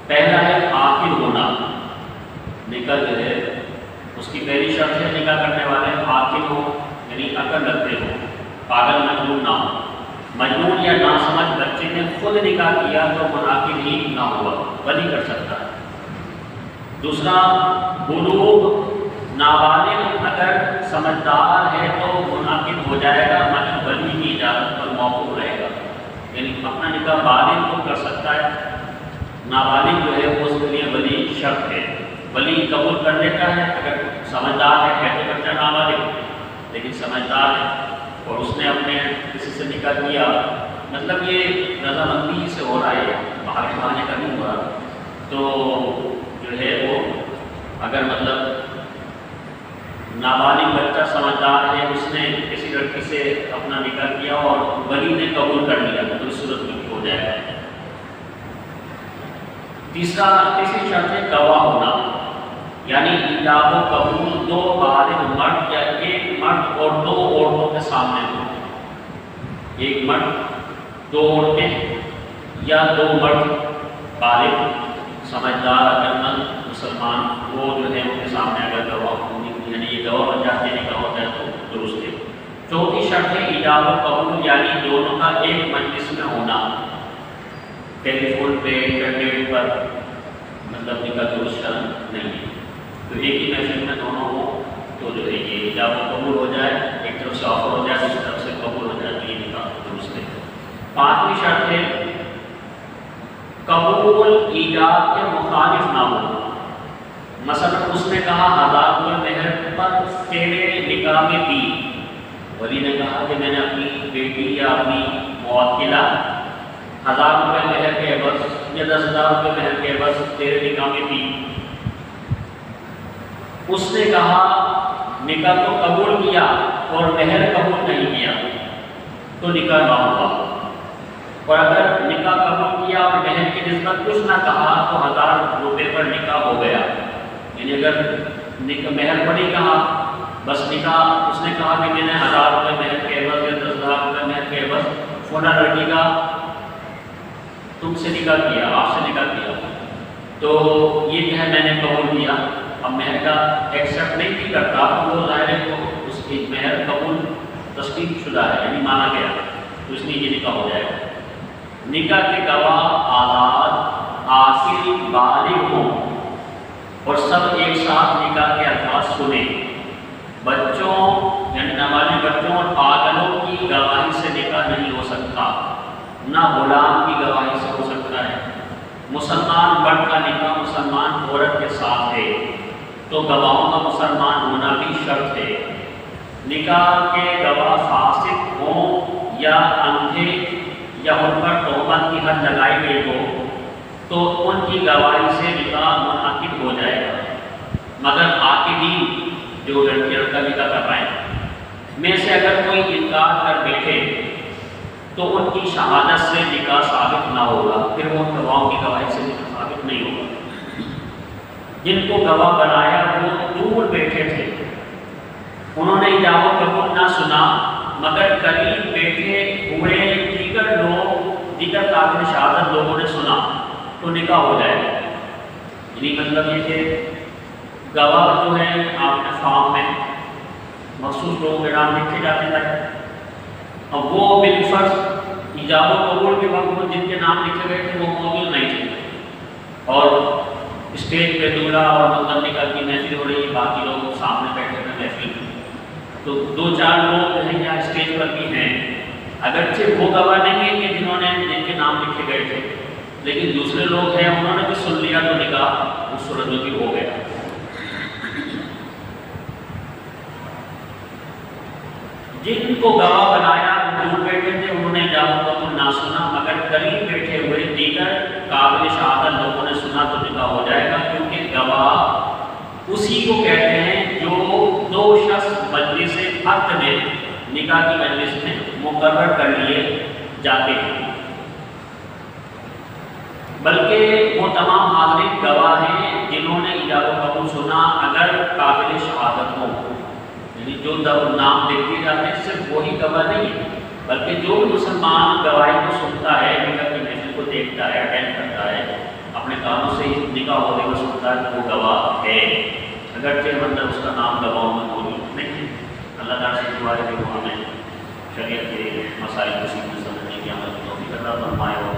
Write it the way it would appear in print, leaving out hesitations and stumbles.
پہلا ہے عاقل ہونا، نکاح جو ہے اس کی پہلی شرط ہے نکاح کرنے والے عاقل ہو، یعنی عقل رکھتے ہو، پاگل مجنون نہ ہو۔ مجنون یا ناسمجھ بچے نے خود نکاح کیا تو منعقد ہی نہ ہوا، ولی کر سکتا ہے۔ دوسرا بلوغ، نابالغ اگر سمجھدار ہے تو منعقد ہو جائے گا مگر ولی کی اجازت پر موقوف رہے گا، یعنی اپنا نکاح بالغ تو کر سکتا ہے، نابالغ جو ہے اس کے لیے ولی شرط ہے، ولی قبول کر لیتا ہے اگر سمجھدار ہے تو بچہ نابالغ لیکن سمجھدار ہے اور اس نے اپنے کسی سے نکاح کیا، مطلب یہ رضامندی سے ہو رہا ہے، باہر بہانے کا نہیں ہو رہا، تو جو ہے وہ اگر مطلب نابالغ بچہ سمجھدار ہے، اس نے کسی لڑکی سے اپنا نکاح کیا اور ولی نے قبول کر لیا تو اس صورت میں ہو جائے گا۔ تیسری شرط ہے گواہ ہونا، یعنی ایجاب و قبول دو بالغ مرد یا ایک مرد اور دو عورتوں کے سامنے ہو، ایک مرد دو عورتیں یا دو مرد بالغ سمجھدار عقلمند مسلمان، وہ جو ہے ان کے سامنے اگر گواہ ہونی، یعنی یہ گواہ بن جاتے ہیں نکاح ہوتا ہے تو درست ہے۔ چوتھی شرط ہے ایجاب و قبول، یعنی دونوں کا ایک مجلس میں ہونا، ٹیلی فون پہ انٹرنیٹ پر مطلب نکاح درست شرع نہیں ہے، تو ایک ہی محفل میں دونوں ہوں تو جو ہے یہ ایجاب و قبول ہو جائے، ایک طرف سے آفر ہو جائے دوسری طرف سے قبول ہو جائے تو یہ نکاح درست ہے۔ پانچویں شرط ہے قبول ایجاب کے مخالف نہ ہو، مثلا اس نے کہا 1000 روپے مہر پر تیرے نکاح میں دی، ولی نے کہا کہ میں نے اپنی بیٹی یا اپنی موکلہ 1000 روپے مہر کے عوض یا 10,000 روپے مہر کے عوض تیرے نکاح میں دی، اس نے کہا نکاح تو قبول کیا اور مہر قبول نہیں کیا تو نکاح نہ ہوگا، اور اگر نکاح قبول کیا اور مہر کی نسبت کچھ نہ کہا تو 1000 روپے پر نکاح ہو گیا، یعنی اگر مہر پر ہی کہا بس نکاح اس نے کہا کہ میں نے 1000 روپے مہر کے عوض یا 10,000 روپے مہر کے عوض فلاں لڑکی کا تم سے نکاح کیا، آپ سے نکاح کیا، تو یہ کہ ہے میں نے قبول کیا، اب مہر کا ایکسیپٹ نہیں بھی کرتا تو وہ ظاہر ہے تو اس کی مہر قبول تصدیق شدہ ہے یعنی مانا گیا، تو اس لیے یہ نکاح ہو جائے گا۔ نکاح کے گواہ آزاد عاقل بالغ ہوں اور سب ایک ساتھ نکاح کے الفاظ سنیں، بچوں یعنی نابالغ بچوں اور پاگلوں کی گواہی سے نکاح نہیں ہو سکتا، نہ غلام کی گواہی سے ہو سکتا ہے، مسلمان مرد کا نکاح مسلمان عورت کے ساتھ ہے تو گواہوں کا مسلمان ہونا بھی شرط ہے، نکاح کے گواہ فاسق ہوں یا اندھے یا ان پر تہمت کی حد لگائی گئی ہو تو ان کی گواہی سے نکاح منعقد ہو جائے گا، مگر عاقدین جو لڑکی لڑکا نکاح کر رہے ہیں میں سے اگر کوئی انکار کر بیٹھے تو ان کی شہادت سے نکاح ثابت نہ ہوگا، پھر وہ گواہوں کی گواہی سے نکاح ثابت نہیں ہوگا۔ جن کو گواہ بنایا وہ دور بیٹھے تھے، انہوں نے ایجاب و قبول نہ سنا مگر قریب بیٹھے ہوئے دیگر قابل شہادت لوگوں نے سنا تو نکاح ہو جائے گا، یعنی مطلب یہ کہ گواہ جو ہے آپ نے فارم میں مخصوص لوگوں کے نام لکھے جاتے تھے، اب وہ بالفرض ایجاب و قبول کے وقت جن کے نام لکھے گئے تھے وہ موجود نہیں تھے اور اسٹیج پہ دولہا اور مطلب نکاح کی محفل ہو رہی ہے، باقی لوگ سامنے بیٹھے ہوئے محفل تو 2-4 لوگ ہیں یا اسٹیج پر بھی ہیں، اگرچہ وہ گواہ نہیں ہے کہ جن کے نام لکھے گئے تھے لیکن دوسرے لوگ ہیں انہوں نے بھی سن لیا تو نکاح اس صورت میں بھی ہو گیا۔ جن کو گواہ بنایا وہ دور بیٹھے تھے، انہوں نے ایجاب و قبول نہ سنا مگر قریب بیٹھے ہوئے دیگر قابل شہادت لوگوں نے سنا تو نکاح ہو جائے گا، کیونکہ گواہ اسی کو کہتے ہیں جو 2 شخص مجلس عقد میں نکاح کی مجلس میں مقرر کر لیے جاتے ہیں، بلکہ وہ تمام حاضرین گواہ ہیں جنہوں نے ایجاب و قبول سنا اگر قابل شہادت ہو، یعنی جو نام لکھے جاتے ہیں صرف وہی گواہ نہیں بلکہ جو مسلمان گواہی کو سنتا ہے، نکاح کی محفل کو دیکھتا ہے، اٹینڈ کرتا ہے، اپنے کانوں سے ہی نکاح ہونے کو سنتا ہے تو وہ گواہ ہے، اگرچہ مطلب اس کا نام گواہوں میں موجود نہیں۔ اللہ تعالیٰ سے دعا ہے کہ وہ ہمیں شریعت کے مسائل کو سمجھنے کی عمل توفیق عطا فرمائے۔